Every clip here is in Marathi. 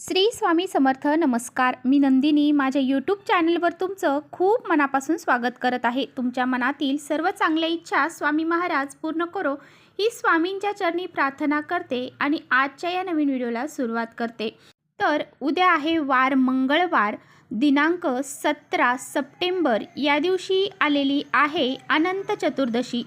श्री स्वामी समर्थ. नमस्कार, मी नंदिनी. माझ्या यूट्यूब चॅनलवर तुमचं खूप मनापासून स्वागत करत आहे. तुमच्या मनातील सर्व चांगल्या इच्छा स्वामी महाराज पूर्ण करो ही स्वामींच्या चरणी प्रार्थना करते आणि आजच्या या नवीन व्हिडिओला सुरुवात करते. तर उद्या आहे वार मंगळवार, दिनांक 17 सप्टेंबर. या दिवशी आलेली आहे अनंत चतुर्दशी.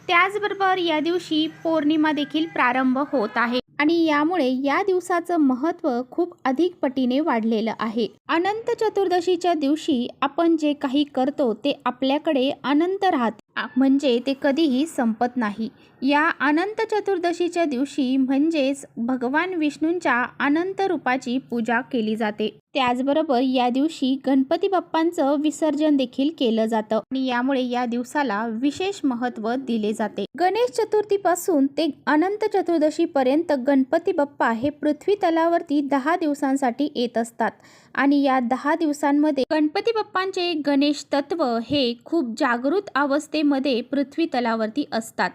त्याचबरोबर या दिवशी पौर्णिमा देखील प्रारंभ होत आहे आणि यामुळे या दिवसाचं महत्त्व खूप अधिक पटीने वाढलेलं आहे. अनंत चतुर्दशीच्या दिवशी आपण जे काही करतो ते आपल्याकडे अनंत राहते, म्हणजे ते कधीही संपत नाही. या अनंत चतुर्दशीच्या दिवशी म्हणजेच भगवान विष्णूंच्या अनंत रूपाची पूजा केली जाते. त्याचबरोबर या दिवशी गणपती बाप्पांचं विसर्जन देखील केलं जातं आणि यामुळे या दिवसाला विशेष महत्त्व दिले जाते. गणेश चतुर्थीपासून ते अनंत चतुर्दशीपर्यंत गणपती बाप्पा हे पृथ्वी तलावरती 10 दिवसांसाठी येत असतात आणि या 10 दिवसांमध्ये गणपती बाप्पांचे गणेश तत्व हे खूप जागृत अवस्थेमध्ये पृथ्वी तलावरती असतात.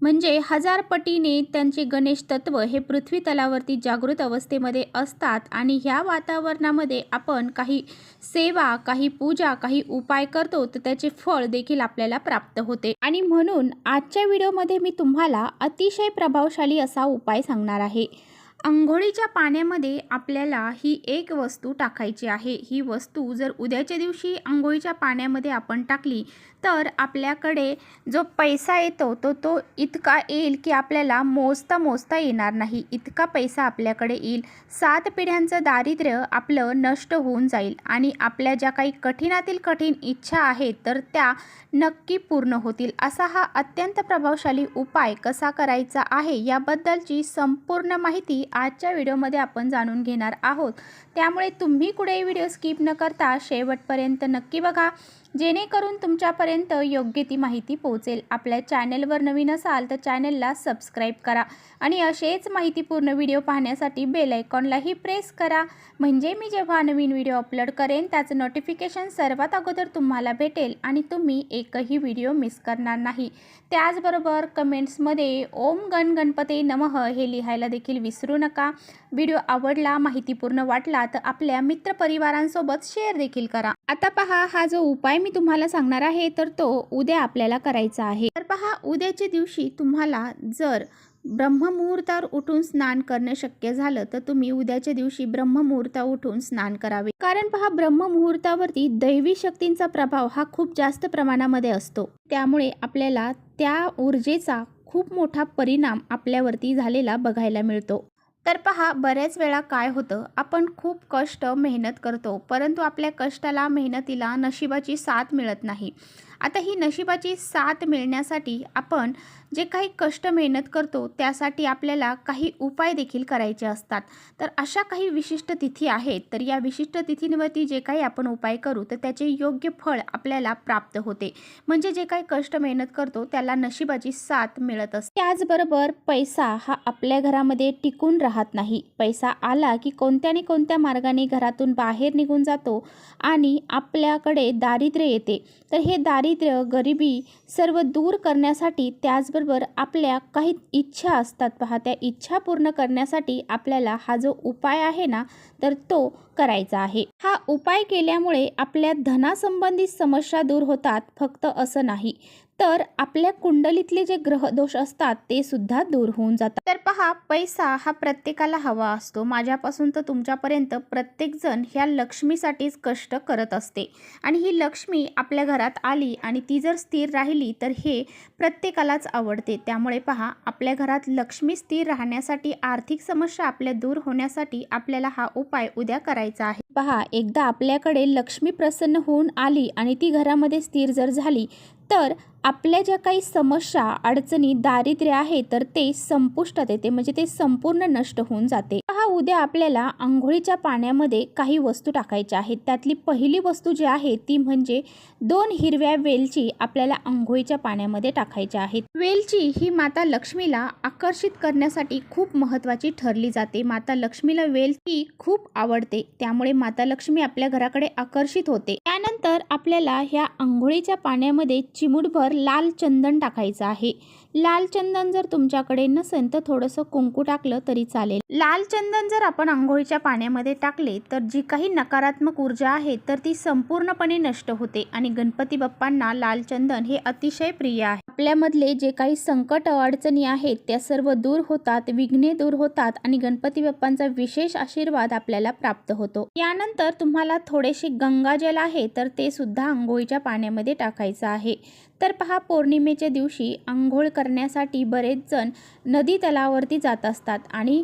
म्हणजे 1000 पटीने त्यांचे गणेश तत्व हे पृथ्वी तलावरती जागृत अवस्थेमध्ये असतात आणि ह्या वातावरणामध्ये आपण काही सेवा, काही पूजा, काही उपाय करतो तर त्याचे फळ देखील आपल्याला प्राप्त होते. आणि म्हणून आजच्या व्हिडिओमध्ये मी तुम्हाला अतिशय प्रभावशाली असा उपाय सांगणार आहे. अंघोळीच्या पाण्यामध्ये आपल्याला ही एक वस्तू टाकायची आहे. ही वस्तू जर उद्याच्या दिवशी अंघोळीच्या पाण्यामध्ये आपण टाकली तर आपल्याकडे जो पैसा येतो तो इतका येईल की आपल्याला मोजता येणार नाही. इतका पैसा आपल्याकडे येईल. 7 पिढ्यांचं दारिद्र्य आपलं नष्ट होऊन जाईल आणि आपल्या ज्या काही कठीणातील कठीण इच्छा आहेत तर त्या नक्की पूर्ण होतील. असा हा अत्यंत प्रभावशाली उपाय कसा करायचा आहे याबद्दलची संपूर्ण माहिती आजच्या व्हिडिओमध्ये आपण जाणून घेणार आहोत. त्यामुळे तुम्ही कुठेही व्हिडिओ स्किप न करता शेवटपर्यंत नक्की बघा, जेणेकरून तुमच्यापर्यंत योग्य ती माहिती पोहोचेल. आपल्या चॅनलवर नवीन असाल तर चॅनलला सबस्क्राईब करा आणि असेच माहितीपूर्ण व्हिडिओ पाहण्यासाठी बेल आयकॉनलाही प्रेस करा. म्हणजे मी जेव्हा नवीन व्हिडिओ अपलोड करेन त्याचं नोटिफिकेशन सर्वात अगोदर तुम्हाला भेटेल आणि तुम्ही एकही व्हिडिओ मिस करणार नाही. त्याचबरोबर कमेंट्समध्ये ओम गण गणपते नमः हे लिहायला देखील विसरू नका. व्हिडिओ आवडला, माहितीपूर्ण वाटला तर आपल्या मित्रपरिवारांसोबत शेअर देखील करा. आता पहा, हा जो उपाय मी तुम्हाला सांगणार आहे तर तो उद्या आपल्याला करायचा आहे. तर पहा, उद्याच्या दिवशी तुम्हाला जर ब्रह्ममुहूर्तावर उठून स्नान करणे शक्य झालं तर तुम्ही उद्याच्या दिवशी ब्रह्ममुहूर्तावर उठून स्नान करावे. कारण पहा, ब्रह्ममुहूर्तावरती दैवी शक्तींचा प्रभाव हा खूप जास्त प्रमाणामध्ये असतो. त्यामुळे आपल्याला त्या ऊर्जेचा खूप मोठा परिणाम आपल्यावरती झालेला बघायला मिळतो. तर पहा, बऱ्याच वेळा काय होतं, आपण खूप कष्ट मेहनत करतो परंतु आपल्या कष्टाला, मेहनतीला नशिबाची साथ मिळत नाही. आता ही नशिबाची साथ मिळण्यासाठी आपण जे काही कष्ट मेहनत करतो त्यासाठी आपल्याला काही उपाय देखील करायचे असतात. तर अशा काही विशिष्ट तिथी आहेत, तर या विशिष्ट तिथींवरती जे काही आपण उपाय करू तर त्याचे योग्य फळ आपल्याला प्राप्त होते. म्हणजे जे काही कष्ट मेहनत करतो त्याला नशिबाची साथ मिळत असते. त्याचबरोबर पैसा हा आपल्या घरामध्ये टिकून राहत नाही. पैसा आला की कोणत्या ना कोणत्या मार्गाने घरातून बाहेर निघून जातो आणि आपल्याकडे दारिद्र्य येते. तर हे दारिद्र्य, गरिबी सर्व दूर करण्यासाठी, त्याचबरोबर आपल्या काही इच्छा असतात पहा, त्या इच्छा पूर्ण करण्यासाठी आपल्याला हा जो उपाय आहे ना तर तो करायचा आहे. हा उपाय केल्यामुळे आपल्या धनासंबंधित समस्या दूर होतात. फक्त असं नाही तर आपल्या कुंडलीतले जे ग्रह दोष असतात ते सुद्धा दूर होऊन जातात. तर पहा, पैसा हा प्रत्येकाला हवा असतो. माझ्यापासून तर तुमच्यापर्यंत प्रत्येकजण ह्या लक्ष्मीसाठीच कष्ट करत असते आणि ही लक्ष्मी आपल्या घरात आली आणि ती जर स्थिर राहिली तर हे प्रत्येकालाच आवडते. त्यामुळे पहा, आपल्या घरात लक्ष्मी स्थिर राहण्यासाठी, आर्थिक समस्या आपल्या दूर होण्यासाठी आपल्याला हा उपाय उद्या करायचा आहे. पहा, एकदा आपल्याकडे लक्ष्मी प्रसन्न होऊन आली आणि ती घरामध्ये स्थिर जर झाली तर आपल्या ज्या काही समस्या, अडचणी, दारिद्र्य आहे तर ते संपुष्टात येते, म्हणजे ते संपूर्ण नष्ट होऊन जाते. पहा, उद्या आपल्याला अंघोळीच्या पाण्यामध्ये काही वस्तू टाकायच्या आहेत. त्यातली पहिली वस्तू जी आहे ती म्हणजे 2 हिरव्या वेलची आपल्याला अंघोळीच्या पाण्यामध्ये टाकायच्या आहेत. वेलची ही माता लक्ष्मीला आकर्षित करण्यासाठी खूप महत्त्वाची ठरली जाते. माता लक्ष्मीला वेल ही खूप आवडते, त्यामुळे माता लक्ष्मी आपल्या घराकडे आकर्षित होते. त्यानंतर आपल्याला ह्या अंघोळीच्या पाण्यामध्ये चिमूटभर लाल चंदन टाकायचं आहे. लाल चंदन जर तुमच्याकडे नसेल तर थोडंसं कुंकू टाकलं तरी चालेल. लाल चंदन चंदन जर आपण अंघोळीच्या पाण्यामध्ये टाकले तर जी काही नकारात्मक ऊर्जा आहे तर ती संपूर्णपणे नष्ट होते आणि गणपती बाप्पांना लाल चंदन हे अतिशय प्रिय आहे। आपल्यामधले जे काही संकट अडचणी आहेत त्या सर्व दूर होतात, विघ्ने दूर होतात आणि गणपती बाप्पांचा विशेष आशीर्वाद आपल्याला प्राप्त होतो। यानंतर तुम्हाला थोडेसे गंगाजल आहे तर ते सुद्धा अंघोळीच्या पाण्यामध्ये टाकायचं आहे। तर पहा, पौर्णिमेच्या दिवशी अंघोळ करण्यासाठी बरेच जण नदी तलावावरती जात असतात आणि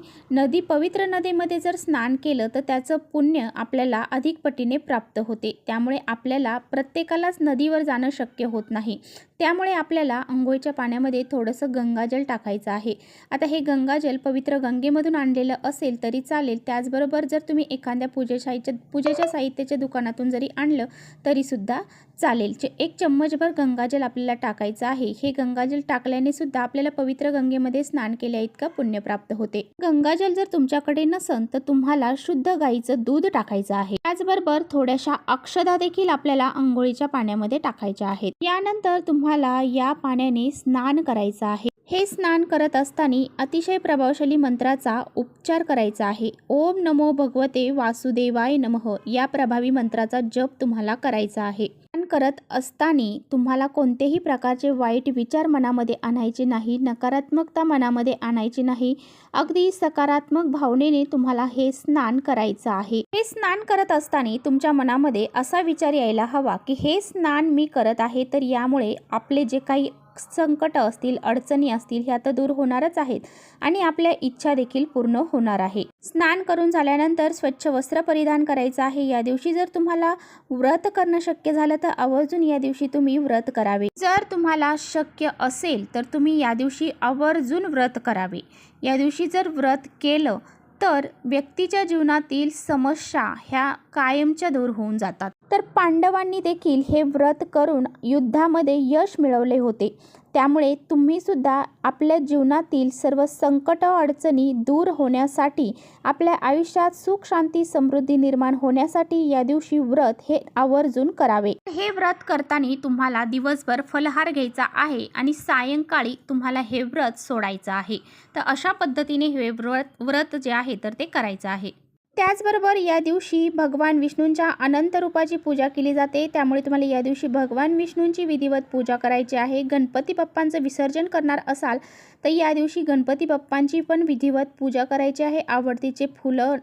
पवित्र नदीमध्ये जर स्नान केलं तर त्याचं पुण्य आपल्याला अधिक पटीने प्राप्त होते। त्यामुळे आपल्याला प्रत्येकालाच नदीवर जाणं शक्य होत नाही, त्यामुळे आपल्याला अंघोळीच्या पाण्यामध्ये थोडंसं गंगाजल टाकायचं आहे। आता हे गंगाजल पवित्र गंगेमधून आणलेलं असेल तरी चालेल, त्याचबरोबर जर तुम्ही एखाद्या पूजेच्या साहित्याच्या दुकानातून जरी आणलं तरीसुद्धा चालेल। 1 चम्मचभर गंगाजल आपल्याला टाकायचं आहे। हे गंगाजल टाकल्याने सुद्धा आपल्याला पवित्र गंगेमध्ये स्नान केल्या इतकं पुण्य प्राप्त होते। गंगाजल जर तुमच्याकडे नसेल तर तुम्हाला शुद्ध गाईचं दूध टाकायचं आहे। त्याचबरोबर थोड्याशा अक्षता देखील आपल्याला अंघोळीच्या पाण्यामध्ये टाकायच्या आहेत। यानंतर तुम्हाला या पाण्याने स्नान करायचं आहे। हे स्नान करत असताना अतिशय प्रभावशाली मंत्राचा उच्चार करायचा आहे। ओम नमो भगवते वासुदेवाय नमः या प्रभावी मंत्राचा जप तुम्हाला करायचा आहे। स्नान करत असताना तुम्हाला कोणतेही प्रकारचे वाईट विचार मनामध्ये आणायचे नाही, नकारात्मकता मनामध्ये आणायची नाही। अगदी सकारात्मक भावनेने तुम्हाला हे स्नान करायचं आहे। हे स्नान करत असताना तुमच्या मनामध्ये असा विचार यायला हवा की हे स्नान मी करत आहे तर यामुळे आपले जे काही संकट असतील, अडचणी असतील ह्या तर दूर होणारच आहेत आणि आपल्या इच्छा देखील पूर्ण होणार आहे। स्नान करून झाल्यानंतर स्वच्छ वस्त्र परिधान करायचं आहे। या दिवशी जर तुम्हाला व्रत करणं शक्य झालं तर आवर्जून या दिवशी तुम्ही व्रत करावे। जर तुम्हाला शक्य असेल तर तुम्ही या दिवशी आवर्जून व्रत करावे। या दिवशी जर व्रत केलं तर व्यक्तीच्या जीवनातील समस्या ह्या कायमच्या दूर होऊन जातात। तर पांडवांनी देखील हे व्रत करून युद्धामध्ये यश मिळवले होते, त्यामुळे तुम्ही सुद्धा आपल्या जीवनातील सर्व संकट अडचणी दूर होण्यासाठी, आपल्या आयुष्यात सुख शांती समृद्धी निर्माण होण्यासाठी या दिवशी व्रत हे आवर्जून करावे। हे व्रत करताना तुम्हाला दिवसभर फलहार घ्यायचा आहे आणि सायंकाळी तुम्हाला हे व्रत सोडायचं आहे। तर अशा पद्धतीने हे व्रत जे आहे तर ते करायचं आहे। त्याचबरोबर या दिवशी भगवान विष्णूंच्या अनंत रूपाची पूजा केली जाते, त्यामुळे तुम्हाला या दिवशी भगवान विष्णूंची विधिवत पूजा करायची आहे। गणपती बाप्पांचं विसर्जन करणार असाल तर या दिवशी गणपती बाप्पांची पण विधिवत पूजा करायची आहे। आवडतीचे फुलं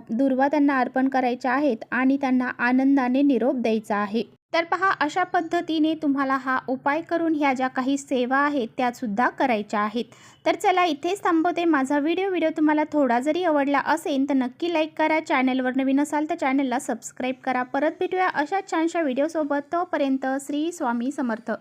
दुर्वा त्यांना अर्पण करायचे आहेत आणि त्यांना आनंदाने निरोप द्यायचा आहे। तर पहा, अशा पद्धतीने तुम्हाला हा उपाय करून ह्या ज्या काही सेवा आहेत त्यासुद्धा करायच्या आहेत। तर चला इथेच थांबवते माझा व्हिडिओ तुम्हाला थोडा जरी आवडला असेल तर नक्की लाईक करा। चॅनलवर नवीन असाल तर चॅनलला सबस्क्राईब करा। परत भेटूया अशा छानशा व्हिडिओसोबत, तोपर्यंत श्री स्वामी समर्थ।